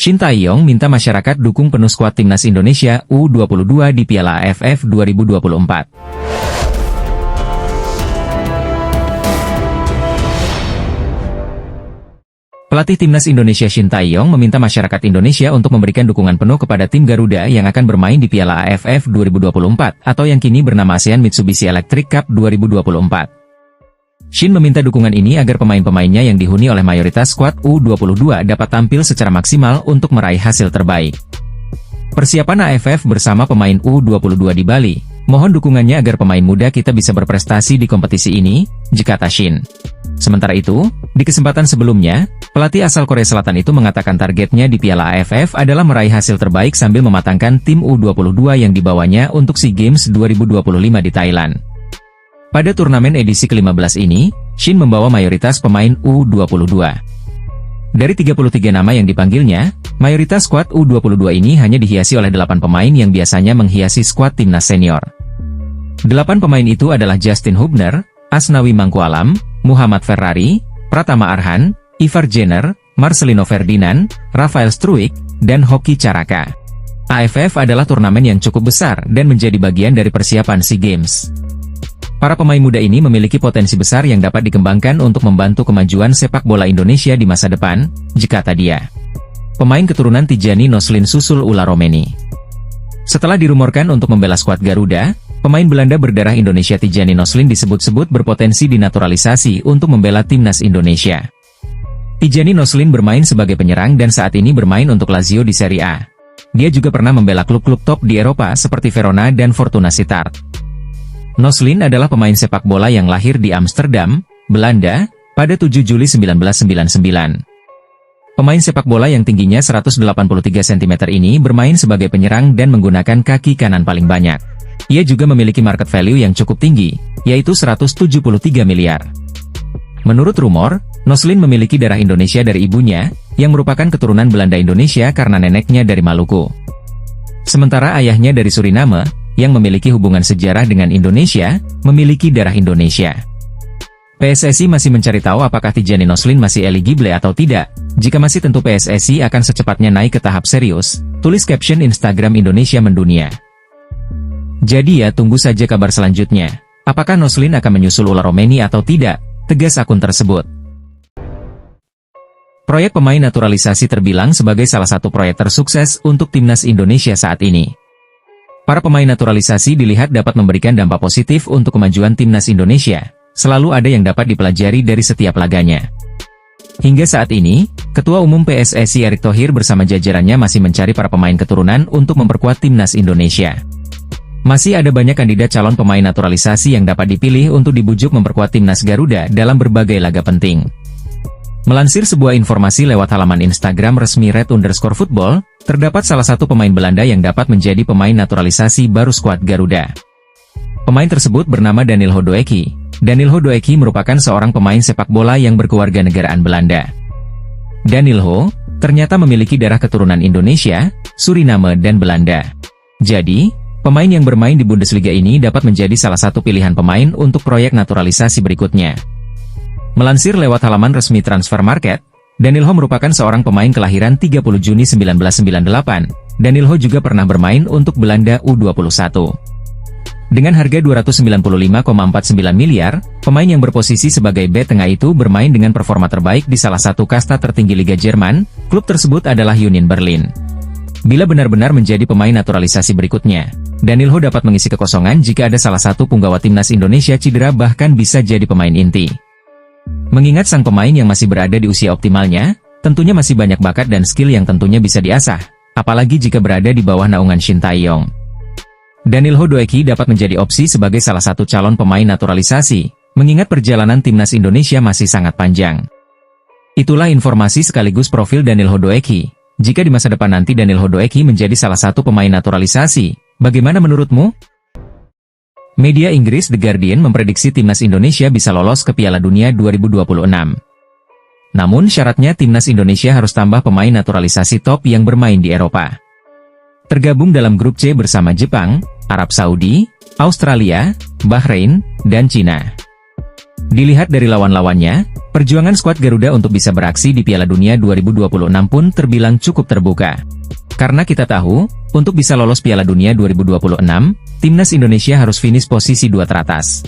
Shin Tae-yong minta masyarakat dukung penuh skuad timnas Indonesia U22 di Piala AFF 2024. Pelatih timnas Indonesia Shin Tae-yong meminta masyarakat Indonesia untuk memberikan dukungan penuh kepada tim Garuda yang akan bermain di Piala AFF 2024 atau yang kini bernama ASEAN Mitsubishi Electric Cup 2024. Shin meminta dukungan ini agar pemain-pemainnya yang dihuni oleh mayoritas skuad U22 dapat tampil secara maksimal untuk meraih hasil terbaik. Persiapan AFF bersama pemain U22 di Bali, mohon dukungannya agar pemain muda kita bisa berprestasi di kompetisi ini, kata Shin. Sementara itu, di kesempatan sebelumnya, pelatih asal Korea Selatan itu mengatakan targetnya di Piala AFF adalah meraih hasil terbaik sambil mematangkan tim U22 yang dibawanya untuk SEA Games 2025 di Thailand. Pada turnamen edisi ke-15 ini, Shin membawa mayoritas pemain U22. Dari 33 nama yang dipanggilnya, mayoritas skuad U22 ini hanya dihiasi oleh 8 pemain yang biasanya menghiasi skuad timnas senior. 8 pemain itu adalah Justin Hubner, Asnawi Mangkualam, Muhammad Ferrari, Pratama Arhan, Ivar Jenner, Marcelino Ferdinand, Rafael Struijk, dan Hoki Caraka. AFF adalah turnamen yang cukup besar dan menjadi bagian dari persiapan SEA Games. Para pemain muda ini memiliki potensi besar yang dapat dikembangkan untuk membantu kemajuan sepak bola Indonesia di masa depan, kata dia. Pemain keturunan Tijani Noslin Susul Ula Romeni. Setelah dirumorkan untuk membela skuad Garuda, pemain Belanda berdarah Indonesia Tijani Noslin disebut-sebut berpotensi dinaturalisasi untuk membela timnas Indonesia. Tijani Noslin bermain sebagai penyerang dan saat ini bermain untuk Lazio di Serie A. Dia juga pernah membela klub-klub top di Eropa seperti Verona dan Fortuna Sittard. Noslin adalah pemain sepak bola yang lahir di Amsterdam, Belanda, pada 7 Juli 1999. Pemain sepak bola yang tingginya 183 cm ini bermain sebagai penyerang dan menggunakan kaki kanan paling banyak. Ia juga memiliki market value yang cukup tinggi, yaitu 173 miliar. Menurut rumor, Noslin memiliki darah Indonesia dari ibunya, yang merupakan keturunan Belanda Indonesia karena neneknya dari Maluku. Sementara ayahnya dari Suriname, yang memiliki hubungan sejarah dengan Indonesia, memiliki darah Indonesia. PSSI masih mencari tahu apakah Tijani Noslin masih eligible atau tidak. Jika masih tentu PSSI akan secepatnya naik ke tahap serius, tulis caption Instagram Indonesia Mendunia. Jadi ya tunggu saja kabar selanjutnya. Apakah Noslin akan menyusul Ula Romeni atau tidak, tegas akun tersebut. Proyek pemain naturalisasi terbilang sebagai salah satu proyek tersukses untuk timnas Indonesia saat ini. Para pemain naturalisasi dilihat dapat memberikan dampak positif untuk kemajuan timnas Indonesia. Selalu ada yang dapat dipelajari dari setiap laganya. Hingga saat ini, Ketua Umum PSSI Erick Thohir bersama jajarannya masih mencari para pemain keturunan untuk memperkuat timnas Indonesia. Masih ada banyak kandidat calon pemain naturalisasi yang dapat dipilih untuk dibujuk memperkuat timnas Garuda dalam berbagai laga penting. Melansir sebuah informasi lewat halaman Instagram resmi red_football, terdapat salah satu pemain Belanda yang dapat menjadi pemain naturalisasi baru skuad Garuda. Pemain tersebut bernama Daniel Hodoeki. Daniel Hodoeki merupakan seorang pemain sepak bola yang berkewarganegaraan Belanda. Daniel Ho ternyata memiliki darah keturunan Indonesia, Suriname dan Belanda. Jadi, pemain yang bermain di Bundesliga ini dapat menjadi salah satu pilihan pemain untuk proyek naturalisasi berikutnya. Melansir lewat halaman resmi Transfer Market, Daniel Ho merupakan seorang pemain kelahiran 30 Juni 1998. Daniel Ho juga pernah bermain untuk Belanda U21. Dengan harga 295,49 miliar, pemain yang berposisi sebagai bek tengah itu bermain dengan performa terbaik di salah satu kasta tertinggi Liga Jerman. Klub tersebut adalah Union Berlin. Bila benar-benar menjadi pemain naturalisasi berikutnya, Daniel Ho dapat mengisi kekosongan jika ada salah satu punggawa timnas Indonesia cedera, bahkan bisa jadi pemain inti. Mengingat sang pemain yang masih berada di usia optimalnya, tentunya masih banyak bakat dan skill yang tentunya bisa diasah, apalagi jika berada di bawah naungan Shin Tae-yong. Daniel Hodoeki dapat menjadi opsi sebagai salah satu calon pemain naturalisasi, mengingat perjalanan timnas Indonesia masih sangat panjang. Itulah informasi sekaligus profil Daniel Hodoeki. Jika di masa depan nanti Daniel Hodoeki menjadi salah satu pemain naturalisasi, bagaimana menurutmu? Media Inggris The Guardian memprediksi timnas Indonesia bisa lolos ke Piala Dunia 2026. Namun syaratnya timnas Indonesia harus tambah pemain naturalisasi top yang bermain di Eropa. Tergabung dalam grup C bersama Jepang, Arab Saudi, Australia, Bahrain, dan Cina. Dilihat dari lawan-lawannya, perjuangan skuad Garuda untuk bisa beraksi di Piala Dunia 2026 pun terbilang cukup terbuka. Karena kita tahu, untuk bisa lolos Piala Dunia 2026, timnas Indonesia harus finish posisi 2 teratas.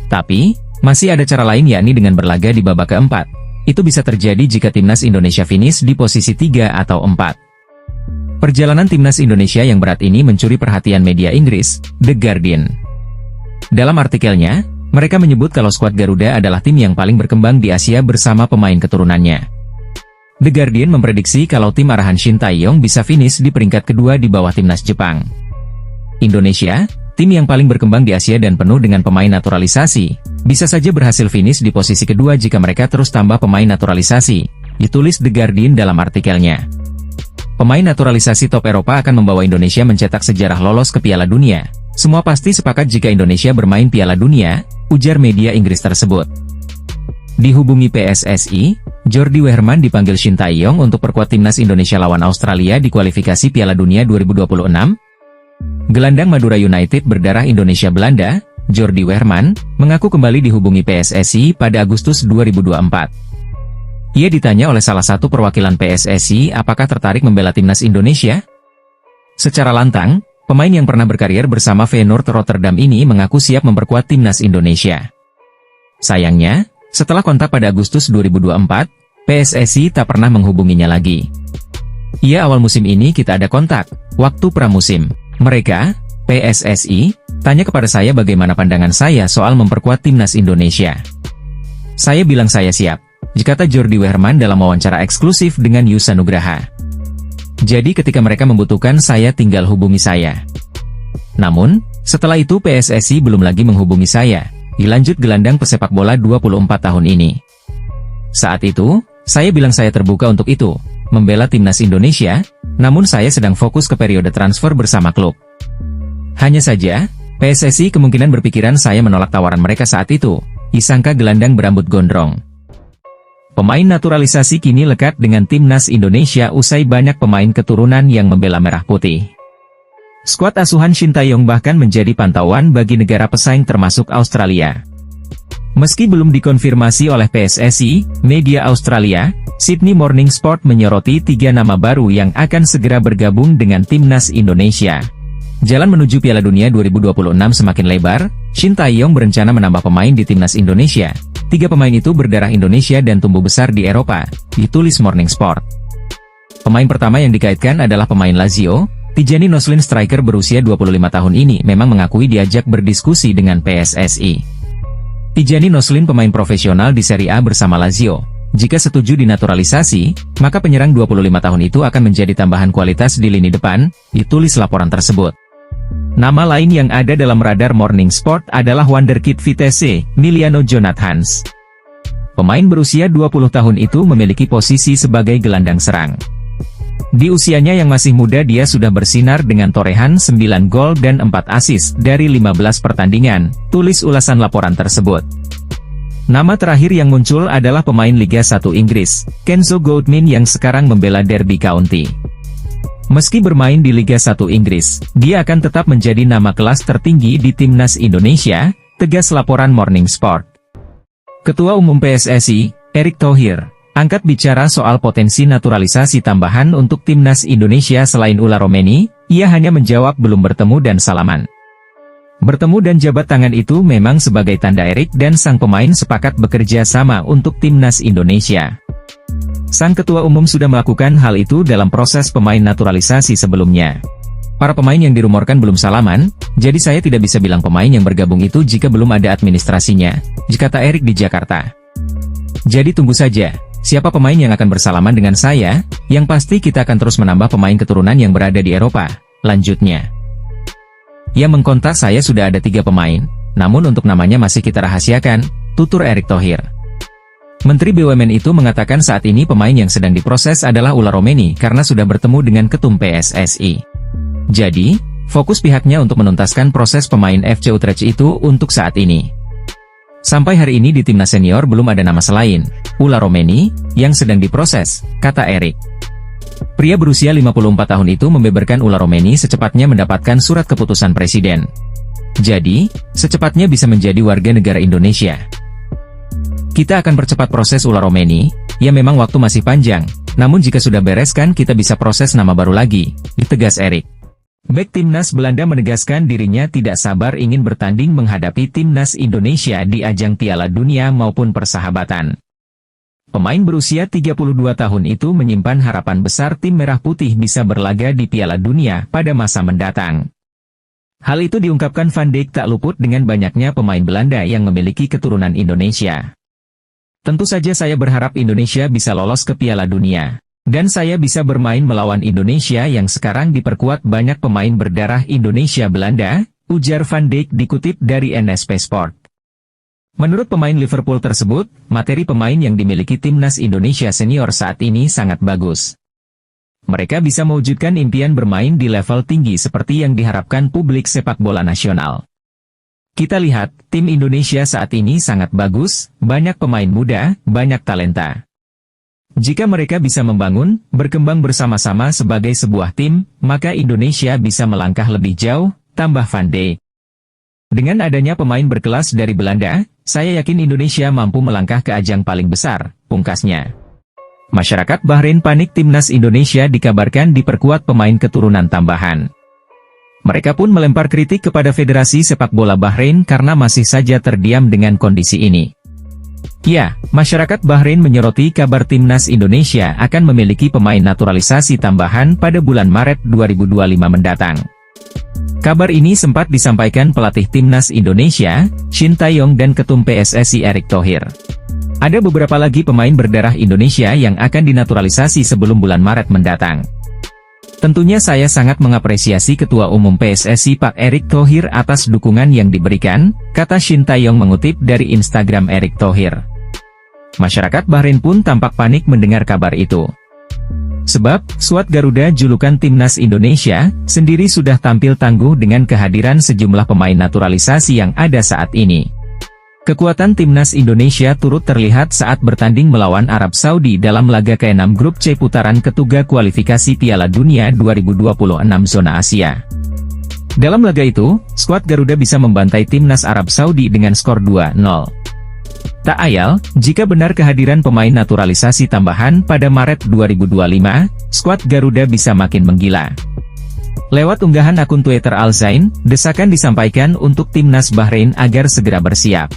Tapi, masih ada cara lain yakni dengan berlaga di babak keempat. Itu bisa terjadi jika timnas Indonesia finish di posisi 3 atau 4. Perjalanan timnas Indonesia yang berat ini mencuri perhatian media Inggris, The Guardian. Dalam artikelnya, mereka menyebut kalau skuad Garuda adalah tim yang paling berkembang di Asia bersama pemain keturunannya. The Guardian memprediksi kalau tim arahan Shin Tae-yong bisa finish di peringkat kedua di bawah timnas Jepang. Indonesia, tim yang paling berkembang di Asia dan penuh dengan pemain naturalisasi, bisa saja berhasil finish di posisi kedua jika mereka terus tambah pemain naturalisasi, ditulis The Guardian dalam artikelnya. Pemain naturalisasi top Eropa akan membawa Indonesia mencetak sejarah lolos ke Piala Dunia. Semua pasti sepakat jika Indonesia bermain Piala Dunia, ujar media Inggris tersebut. Dihubungi PSSI, Jordi Wehrman dipanggil Shin Tae-yong untuk perkuat timnas Indonesia lawan Australia di kualifikasi Piala Dunia 2026. Gelandang Madura United berdarah Indonesia Belanda, Jordi Wehrman, mengaku kembali dihubungi PSSI pada Agustus 2024. Ia ditanya oleh salah satu perwakilan PSSI apakah tertarik membela timnas Indonesia. Secara lantang, pemain yang pernah berkarier bersama Feyenoord Rotterdam ini mengaku siap memperkuat timnas Indonesia. Sayangnya, setelah kontak pada Agustus 2024, PSSI tak pernah menghubunginya lagi. Ia awal musim ini kita ada kontak, waktu pramusim. Mereka, PSSI, tanya kepada saya bagaimana pandangan saya soal memperkuat timnas Indonesia. Saya bilang saya siap, kata Jordi Wehrman dalam wawancara eksklusif dengan Yusa Nugraha. Jadi ketika mereka membutuhkan saya tinggal hubungi saya. Namun, setelah itu PSSI belum lagi menghubungi saya, dilanjut gelandang pesepak bola 24 tahun ini. Saat itu, saya bilang saya terbuka untuk itu, membela timnas Indonesia, namun saya sedang fokus ke periode transfer bersama klub. Hanya saja, PSSI kemungkinan berpikiran saya menolak tawaran mereka saat itu, disangka gelandang berambut gondrong. Pemain naturalisasi kini lekat dengan timnas Indonesia usai banyak pemain keturunan yang membela merah putih. Skuad asuhan Shin Tae-yong bahkan menjadi pantauan bagi negara pesaing termasuk Australia. Meski belum dikonfirmasi oleh PSSI, media Australia, Sydney Morning Sport menyoroti 3 nama baru yang akan segera bergabung dengan timnas Indonesia. Jalan menuju Piala Dunia 2026 semakin lebar, Shin Tae-yong berencana menambah pemain di timnas Indonesia. 3 pemain itu berdarah Indonesia dan tumbuh besar di Eropa, ditulis Morning Sport. Pemain pertama yang dikaitkan adalah pemain Lazio, Tijani Noslin striker berusia 25 tahun ini memang mengakui diajak berdiskusi dengan PSSI. Tijani Noslin pemain profesional di Serie A bersama Lazio. Jika setuju dinaturalisasi, maka penyerang 25 tahun itu akan menjadi tambahan kualitas di lini depan, ditulis laporan tersebut. Nama lain yang ada dalam radar Morning Sport adalah wonderkid Vitesse, Miliano Jonathans. Pemain berusia 20 tahun itu memiliki posisi sebagai gelandang serang. Di usianya yang masih muda dia sudah bersinar dengan torehan 9 gol dan 4 assist dari 15 pertandingan, tulis ulasan laporan tersebut. Nama terakhir yang muncul adalah pemain Liga 1 Inggris, Kenzo Goldman yang sekarang membela Derby County. Meski bermain di Liga 1 Inggris, dia akan tetap menjadi nama kelas tertinggi di timnas Indonesia, tegas laporan Morning Sport. Ketua Umum PSSI, Erick Thohir, angkat bicara soal potensi naturalisasi tambahan untuk timnas Indonesia selain Ula Romeni, ia hanya menjawab belum bertemu dan salaman. Bertemu dan jabat tangan itu memang sebagai tanda Erick dan sang pemain sepakat bekerja sama untuk timnas Indonesia. Sang ketua umum sudah melakukan hal itu dalam proses pemain naturalisasi sebelumnya. Para pemain yang dirumorkan belum salaman, jadi saya tidak bisa bilang pemain yang bergabung itu jika belum ada administrasinya, kata Erick di Jakarta. Jadi tunggu saja, siapa pemain yang akan bersalaman dengan saya, yang pasti kita akan terus menambah pemain keturunan yang berada di Eropa, lanjutnya. Yang mengkontak saya sudah ada 3 pemain, namun untuk namanya masih kita rahasiakan, tutur Erick Thohir. Menteri BUMN itu mengatakan saat ini pemain yang sedang diproses adalah Ula Romeni karena sudah bertemu dengan Ketum PSSI. Jadi, fokus pihaknya untuk menuntaskan proses pemain FC Utrecht itu untuk saat ini. Sampai hari ini di timnas senior belum ada nama selain Ula Romeni yang sedang diproses, kata Erick. Pria berusia 54 tahun itu membeberkan Ula Romeni secepatnya mendapatkan surat keputusan presiden. Jadi, secepatnya bisa menjadi warga negara Indonesia. Kita akan percepat proses ular Romeni, ya memang waktu masih panjang, namun jika sudah beres kan kita bisa proses nama baru lagi, ditegas Erik. Bek timnas Belanda menegaskan dirinya tidak sabar ingin bertanding menghadapi timnas Indonesia di ajang Piala Dunia maupun persahabatan. Pemain berusia 32 tahun itu menyimpan harapan besar tim Merah Putih bisa berlaga di Piala Dunia pada masa mendatang. Hal itu diungkapkan Van Dijk tak luput dengan banyaknya pemain Belanda yang memiliki keturunan Indonesia. Tentu saja saya berharap Indonesia bisa lolos ke Piala Dunia. Dan saya bisa bermain melawan Indonesia yang sekarang diperkuat banyak pemain berdarah Indonesia-Belanda, ujar Van Dijk dikutip dari NSP Sport. Menurut pemain Liverpool tersebut, materi pemain yang dimiliki timnas Indonesia senior saat ini sangat bagus. Mereka bisa mewujudkan impian bermain di level tinggi seperti yang diharapkan publik sepak bola nasional. Kita lihat, tim Indonesia saat ini sangat bagus, banyak pemain muda, banyak talenta. Jika mereka bisa membangun, berkembang bersama-sama sebagai sebuah tim, maka Indonesia bisa melangkah lebih jauh, tambah Van Dijk. Dengan adanya pemain berkelas dari Belanda, saya yakin Indonesia mampu melangkah ke ajang paling besar, pungkasnya. Masyarakat Bahrain panik timnas Indonesia dikabarkan diperkuat pemain keturunan tambahan. Mereka pun melempar kritik kepada Federasi Sepak Bola Bahrain karena masih saja terdiam dengan kondisi ini. Ya, masyarakat Bahrain menyoroti kabar timnas Indonesia akan memiliki pemain naturalisasi tambahan pada bulan Maret 2025 mendatang. Kabar ini sempat disampaikan pelatih timnas Indonesia, Shin Tae-yong dan Ketum PSSI Erick Thohir. Ada beberapa lagi pemain berdarah Indonesia yang akan dinaturalisasi sebelum bulan Maret mendatang. Tentunya saya sangat mengapresiasi Ketua Umum PSSI Pak Erick Thohir atas dukungan yang diberikan, kata Shin Tae-yong mengutip dari Instagram Erick Thohir. Masyarakat Bahrain pun tampak panik mendengar kabar itu. Sebab, skuad Garuda julukan timnas Indonesia, sendiri sudah tampil tangguh dengan kehadiran sejumlah pemain naturalisasi yang ada saat ini. Kekuatan timnas Indonesia turut terlihat saat bertanding melawan Arab Saudi dalam laga ke-6 Grup C putaran ketiga kualifikasi Piala Dunia 2026 zona Asia. Dalam laga itu, skuad Garuda bisa membantai timnas Arab Saudi dengan skor 2-0. Tak ayal, jika benar kehadiran pemain naturalisasi tambahan pada Maret 2025, skuad Garuda bisa makin menggila. Lewat unggahan akun Twitter Al Zain, desakan disampaikan untuk timnas Bahrain agar segera bersiap.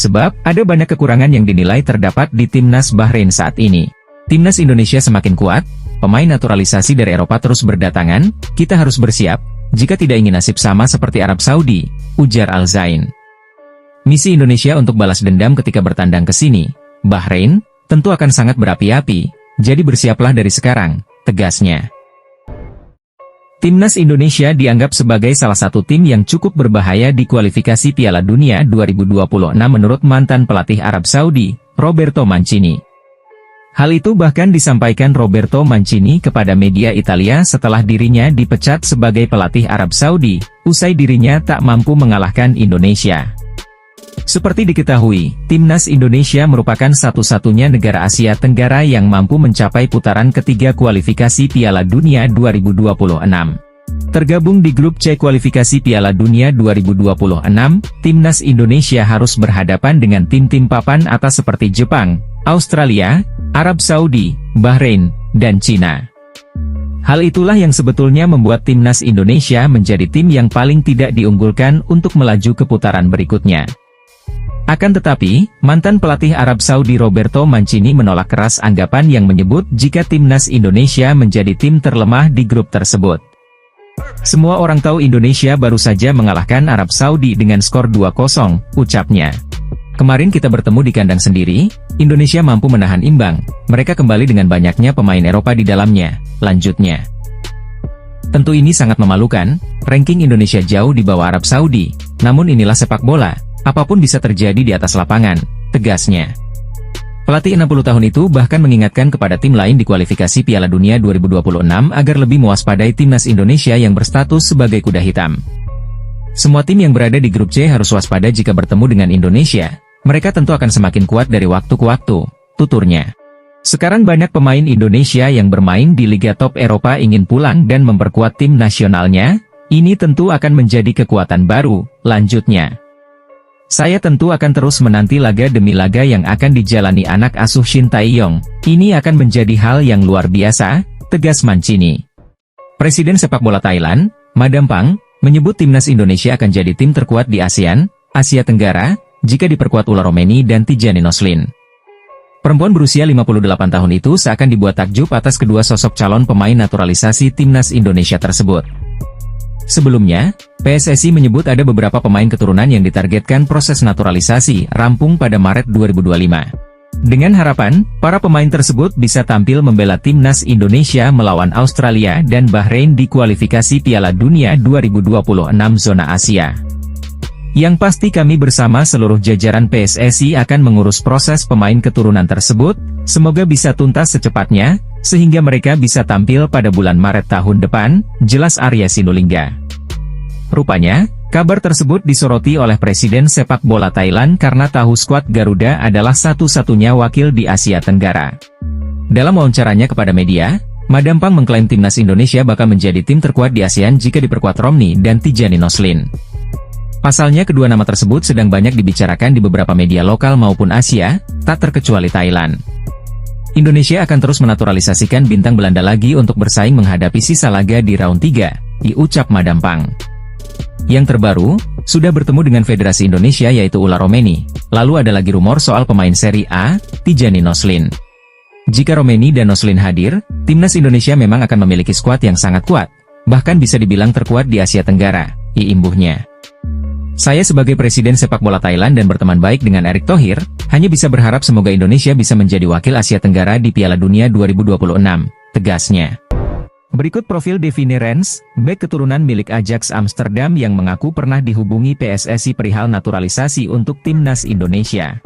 Sebab, ada banyak kekurangan yang dinilai terdapat di timnas Bahrain saat ini. Timnas Indonesia semakin kuat, pemain naturalisasi dari Eropa terus berdatangan, kita harus bersiap, jika tidak ingin nasib sama seperti Arab Saudi, ujar Al Zain. Misi Indonesia untuk balas dendam ketika bertandang ke sini, Bahrain, tentu akan sangat berapi-api, jadi bersiaplah dari sekarang, tegasnya. Timnas Indonesia dianggap sebagai salah satu tim yang cukup berbahaya di kualifikasi Piala Dunia 2026 menurut mantan pelatih Arab Saudi, Roberto Mancini. Hal itu bahkan disampaikan Roberto Mancini kepada media Italia setelah dirinya dipecat sebagai pelatih Arab Saudi, usai dirinya tak mampu mengalahkan Indonesia. Seperti diketahui, timnas Indonesia merupakan satu-satunya negara Asia Tenggara yang mampu mencapai putaran ketiga kualifikasi Piala Dunia 2026. Tergabung di grup C kualifikasi Piala Dunia 2026, timnas Indonesia harus berhadapan dengan tim-tim papan atas seperti Jepang, Australia, Arab Saudi, Bahrain, dan Cina. Hal itulah yang sebetulnya membuat timnas Indonesia menjadi tim yang paling tidak diunggulkan untuk melaju ke putaran berikutnya. Akan tetapi, mantan pelatih Arab Saudi Roberto Mancini menolak keras anggapan yang menyebut jika timnas Indonesia menjadi tim terlemah di grup tersebut. Semua orang tahu Indonesia baru saja mengalahkan Arab Saudi dengan skor 2-0, ucapnya. Kemarin kita bertemu di kandang sendiri, Indonesia mampu menahan imbang, mereka kembali dengan banyaknya pemain Eropa di dalamnya, lanjutnya. Tentu ini sangat memalukan, ranking Indonesia jauh di bawah Arab Saudi, namun inilah sepak bola. Apapun bisa terjadi di atas lapangan, tegasnya. Pelatih 60 tahun itu bahkan mengingatkan kepada tim lain di kualifikasi Piala Dunia 2026 agar lebih mewaspadai timnas Indonesia yang berstatus sebagai kuda hitam. Semua tim yang berada di grup C harus waspada jika bertemu dengan Indonesia, mereka tentu akan semakin kuat dari waktu ke waktu, tuturnya. Sekarang banyak pemain Indonesia yang bermain di Liga Top Eropa ingin pulang dan memperkuat tim nasionalnya, ini tentu akan menjadi kekuatan baru, lanjutnya. Saya tentu akan terus menanti laga demi laga yang akan dijalani anak asuh Shin Tae-yong. Ini akan menjadi hal yang luar biasa, tegas Mancini. Presiden sepak bola Thailand, Madam Pang, menyebut timnas Indonesia akan jadi tim terkuat di ASEAN, Asia Tenggara, jika diperkuat Ula Romeni dan Tijani Noslin. Perempuan berusia 58 tahun itu seakan dibuat takjub atas kedua sosok calon pemain naturalisasi timnas Indonesia tersebut. Sebelumnya, PSSI menyebut ada beberapa pemain keturunan yang ditargetkan proses naturalisasi rampung pada Maret 2025. Dengan harapan, para pemain tersebut bisa tampil membela timnas Indonesia melawan Australia dan Bahrain di kualifikasi Piala Dunia 2026 zona Asia. Yang pasti kami bersama seluruh jajaran PSSI akan mengurus proses pemain keturunan tersebut, semoga bisa tuntas secepatnya, sehingga mereka bisa tampil pada bulan Maret tahun depan, jelas Arya Sinulinga. Rupanya, kabar tersebut disoroti oleh Presiden sepak bola Thailand karena tahu skuad Garuda adalah satu-satunya wakil di Asia Tenggara. Dalam wawancaranya kepada media, Madam Pang mengklaim timnas Indonesia bakal menjadi tim terkuat di ASEAN jika diperkuat Romni dan Tijani Noslin. Pasalnya kedua nama tersebut sedang banyak dibicarakan di beberapa media lokal maupun Asia, tak terkecuali Thailand. Indonesia akan terus menaturalisasikan bintang Belanda lagi untuk bersaing menghadapi sisa laga di round 3, diucap Madam Pang. Yang terbaru, sudah bertemu dengan Federasi Indonesia yaitu Ula Romeni, lalu ada lagi rumor soal pemain Serie A, Tijani Noslin. Jika Romeni dan Noslin hadir, timnas Indonesia memang akan memiliki skuad yang sangat kuat, bahkan bisa dibilang terkuat di Asia Tenggara, imbuhnya. Saya sebagai Presiden sepak bola Thailand dan berteman baik dengan Erick Thohir, hanya bisa berharap semoga Indonesia bisa menjadi wakil Asia Tenggara di Piala Dunia 2026, tegasnya. Berikut profil Devine Rens, bek keturunan milik Ajax Amsterdam yang mengaku pernah dihubungi PSSI perihal naturalisasi untuk timnas Indonesia.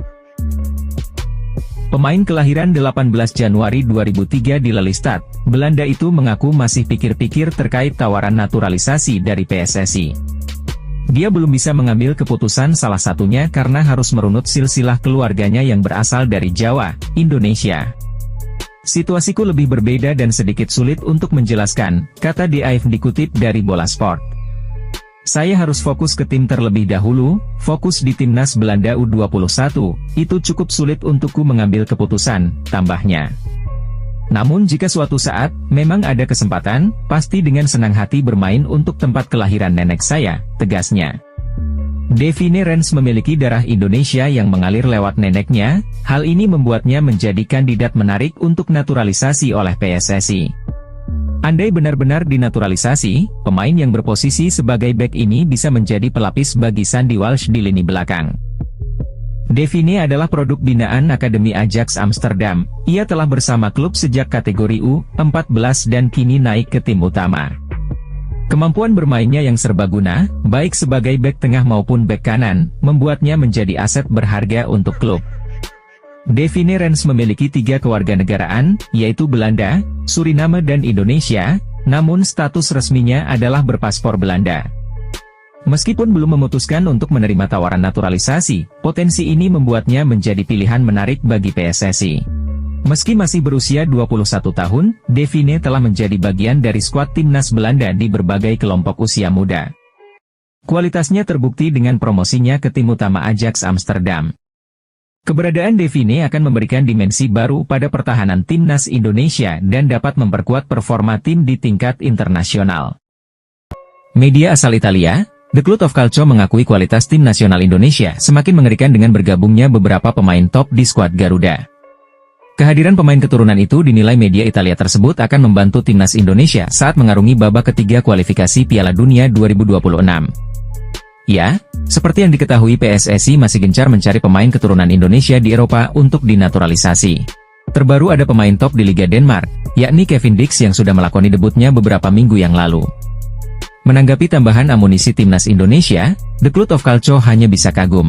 Pemain kelahiran 18 Januari 2003 di Lelystad, Belanda itu mengaku masih pikir-pikir terkait tawaran naturalisasi dari PSSI. Dia belum bisa mengambil keputusan salah satunya karena harus merunut silsilah keluarganya yang berasal dari Jawa, Indonesia. Situasiku lebih berbeda dan sedikit sulit untuk menjelaskan, kata DAF dikutip dari Bola Sport. Saya harus fokus ke tim terlebih dahulu, fokus di timnas Belanda U21, itu cukup sulit untukku mengambil keputusan, tambahnya. Namun jika suatu saat, memang ada kesempatan, pasti dengan senang hati bermain untuk tempat kelahiran nenek saya, tegasnya. Devine Rens memiliki darah Indonesia yang mengalir lewat neneknya, hal ini membuatnya menjadi kandidat menarik untuk naturalisasi oleh PSSI. Andai benar-benar dinaturalisasi, pemain yang berposisi sebagai bek ini bisa menjadi pelapis bagi Sandy Walsh di lini belakang. Devine adalah produk binaan Akademi Ajax Amsterdam, ia telah bersama klub sejak kategori U14 dan kini naik ke tim utama. Kemampuan bermainnya yang serbaguna, baik sebagai bek tengah maupun bek kanan, membuatnya menjadi aset berharga untuk klub. Devine Rens memiliki 3 kewarganegaraan, yaitu Belanda, Suriname dan Indonesia, namun status resminya adalah berpaspor Belanda. Meskipun belum memutuskan untuk menerima tawaran naturalisasi, potensi ini membuatnya menjadi pilihan menarik bagi PSSI. Meski masih berusia 21 tahun, Devine telah menjadi bagian dari skuad timnas Belanda di berbagai kelompok usia muda. Kualitasnya terbukti dengan promosinya ke tim utama Ajax Amsterdam. Keberadaan Devine akan memberikan dimensi baru pada pertahanan timnas Indonesia dan dapat memperkuat performa tim di tingkat internasional. Media asal Italia, The Cloud of Calcio mengakui kualitas tim nasional Indonesia semakin mengerikan dengan bergabungnya beberapa pemain top di skuad Garuda. Kehadiran pemain keturunan itu dinilai media Italia tersebut akan membantu timnas Indonesia saat mengarungi babak ketiga kualifikasi Piala Dunia 2026. Ya, seperti yang diketahui PSSI masih gencar mencari pemain keturunan Indonesia di Eropa untuk dinaturalisasi. Terbaru ada pemain top di Liga Denmark, yakni Kevin Dix yang sudah melakoni debutnya beberapa minggu yang lalu. Menanggapi tambahan amunisi timnas Indonesia, The Cloud of Calcio hanya bisa kagum.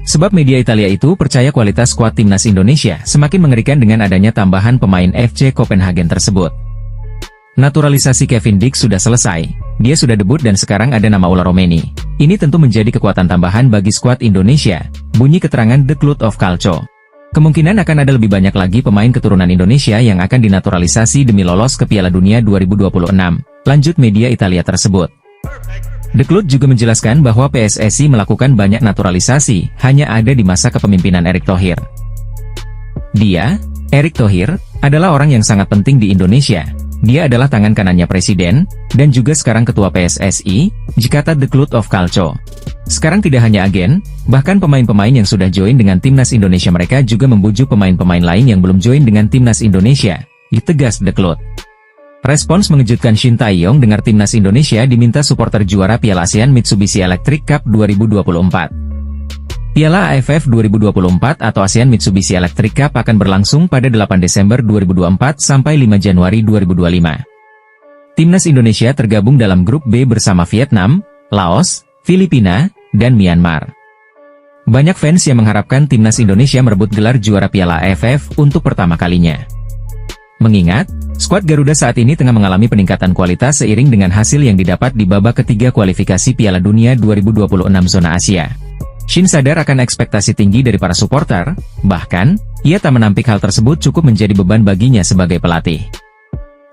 Sebab media Italia itu percaya kualitas skuad timnas Indonesia semakin mengerikan dengan adanya tambahan pemain FC Copenhagen tersebut. Naturalisasi Kevin Dix sudah selesai, dia sudah debut dan sekarang ada nama Ula Romeni. Ini tentu menjadi kekuatan tambahan bagi skuad Indonesia, bunyi keterangan The Cloud of Calcio. Kemungkinan akan ada lebih banyak lagi pemain keturunan Indonesia yang akan dinaturalisasi demi lolos ke Piala Dunia 2026, lanjut media Italia tersebut. The Cloud juga menjelaskan bahwa PSSI melakukan banyak naturalisasi, hanya ada di masa kepemimpinan Erick Thohir. Dia, Erick Thohir, adalah orang yang sangat penting di Indonesia. Dia adalah tangan kanannya Presiden, dan juga sekarang Ketua PSSI, kata The Cloud of Calcio. Sekarang tidak hanya agen, bahkan pemain-pemain yang sudah join dengan Timnas Indonesia mereka juga membujuk pemain-pemain lain yang belum join dengan Timnas Indonesia, tegas The Cloud. Respons mengejutkan Shin Tae-yong dengar Timnas Indonesia diminta supporter juara Piala ASEAN Mitsubishi Electric Cup 2024. Piala AFF 2024 atau ASEAN Mitsubishi Electric Cup akan berlangsung pada 8 Desember 2024 sampai 5 Januari 2025. Timnas Indonesia tergabung dalam grup B bersama Vietnam, Laos, Filipina, dan Myanmar. Banyak fans yang mengharapkan Timnas Indonesia merebut gelar juara Piala AFF untuk pertama kalinya. Mengingat, skuad Garuda saat ini tengah mengalami peningkatan kualitas seiring dengan hasil yang didapat di babak ketiga kualifikasi Piala Dunia 2026 zona Asia. Shin sadar akan ekspektasi tinggi dari para supporter, bahkan, ia tak menampik hal tersebut cukup menjadi beban baginya sebagai pelatih.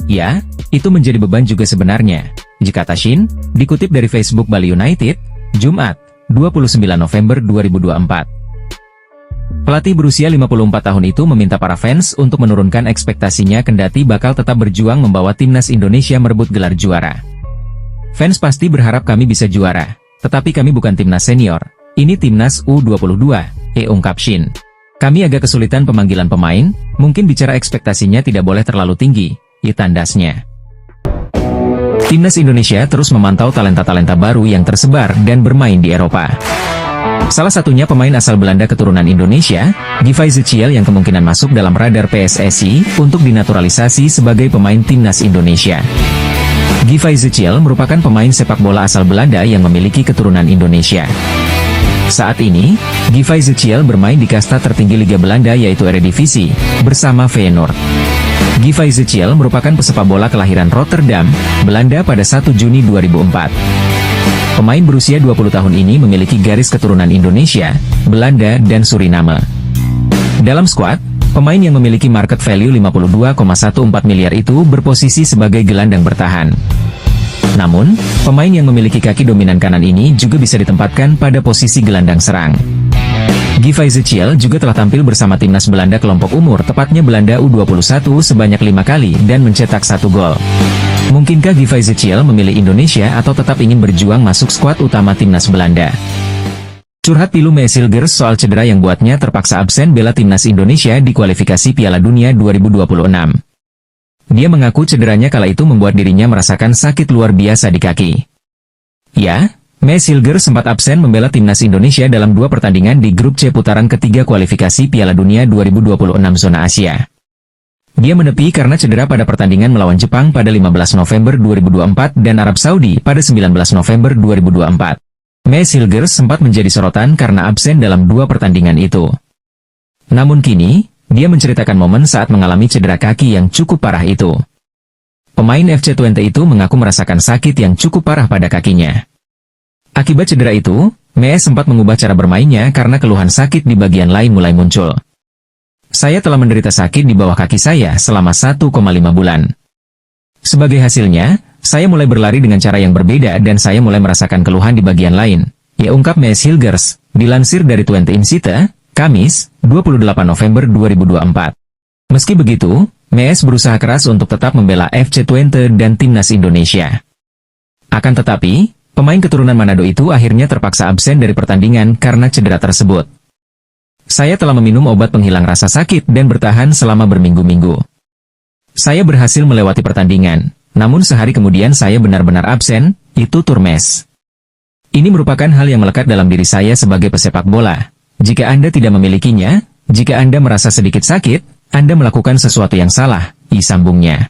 Ya, itu menjadi beban juga sebenarnya, kata Shin, dikutip dari Facebook Bali United, Jumat, 29 November 2024. Pelatih berusia 54 tahun itu meminta para fans untuk menurunkan ekspektasinya kendati bakal tetap berjuang membawa Timnas Indonesia merebut gelar juara. Fans pasti berharap kami bisa juara, tetapi kami bukan Timnas senior, ini Timnas U22, ungkap Shin. Kami agak kesulitan pemanggilan pemain, mungkin bicara ekspektasinya tidak boleh terlalu tinggi, tandasnya. Timnas Indonesia terus memantau talenta-talenta baru yang tersebar dan bermain di Eropa. Salah satunya pemain asal Belanda keturunan Indonesia, Givay Zeciel yang kemungkinan masuk dalam radar PSSI untuk dinaturalisasi sebagai pemain Timnas Indonesia. Givay Zeciel merupakan pemain sepak bola asal Belanda yang memiliki keturunan Indonesia. Saat ini, Givay Zeciel bermain di kasta tertinggi Liga Belanda yaitu Eredivisie, bersama Feyenoord. Givay Zeciel merupakan pesepak bola kelahiran Rotterdam, Belanda pada 1 Juni 2004. Pemain berusia 20 tahun ini memiliki garis keturunan Indonesia, Belanda, dan Suriname. Dalam skuad, pemain yang memiliki market value 52,14 miliar itu berposisi sebagai gelandang bertahan. Namun, pemain yang memiliki kaki dominan kanan ini juga bisa ditempatkan pada posisi gelandang serang. Givay Zeciel juga telah tampil bersama Timnas Belanda kelompok umur tepatnya Belanda U21 sebanyak 5 kali dan mencetak 1 gol. Mungkinkah Givay Zeciel memilih Indonesia atau tetap ingin berjuang masuk skuad utama Timnas Belanda? Curhat pilu Mees Hilgers soal cedera yang buatnya terpaksa absen bela Timnas Indonesia di kualifikasi Piala Dunia 2026. Dia mengaku cederanya kala itu membuat dirinya merasakan sakit luar biasa di kaki. Ya, Mees Hilgers sempat absen membela Timnas Indonesia dalam 2 pertandingan di grup C putaran ketiga kualifikasi Piala Dunia 2026 zona Asia. Dia menepi karena cedera pada pertandingan melawan Jepang pada 15 November 2024 dan Arab Saudi pada 19 November 2024. Mees Hilgers sempat menjadi sorotan karena absen dalam 2 pertandingan itu. Namun kini, dia menceritakan momen saat mengalami cedera kaki yang cukup parah itu. Pemain FC Twente itu mengaku merasakan sakit yang cukup parah pada kakinya. Akibat cedera itu, Mees sempat mengubah cara bermainnya karena keluhan sakit di bagian lain mulai muncul. Saya telah menderita sakit di bawah kaki saya selama 1,5 bulan. Sebagai hasilnya, saya mulai berlari dengan cara yang berbeda dan saya mulai merasakan keluhan di bagian lain, ungkap Mees Hilgers, dilansir dari Twente Insight, Kamis, 28 November 2024. Meski begitu, Mees berusaha keras untuk tetap membela FC Twente dan Timnas Indonesia. Akan tetapi, pemain keturunan Manado itu akhirnya terpaksa absen dari pertandingan karena cedera tersebut. Saya telah meminum obat penghilang rasa sakit dan bertahan selama berminggu-minggu. Saya berhasil melewati pertandingan, namun sehari kemudian saya benar-benar absen, tutur Mees. Ini merupakan hal yang melekat dalam diri saya sebagai pesepak bola. Jika Anda tidak memilikinya, jika Anda merasa sedikit sakit, Anda melakukan sesuatu yang salah, sambungnya.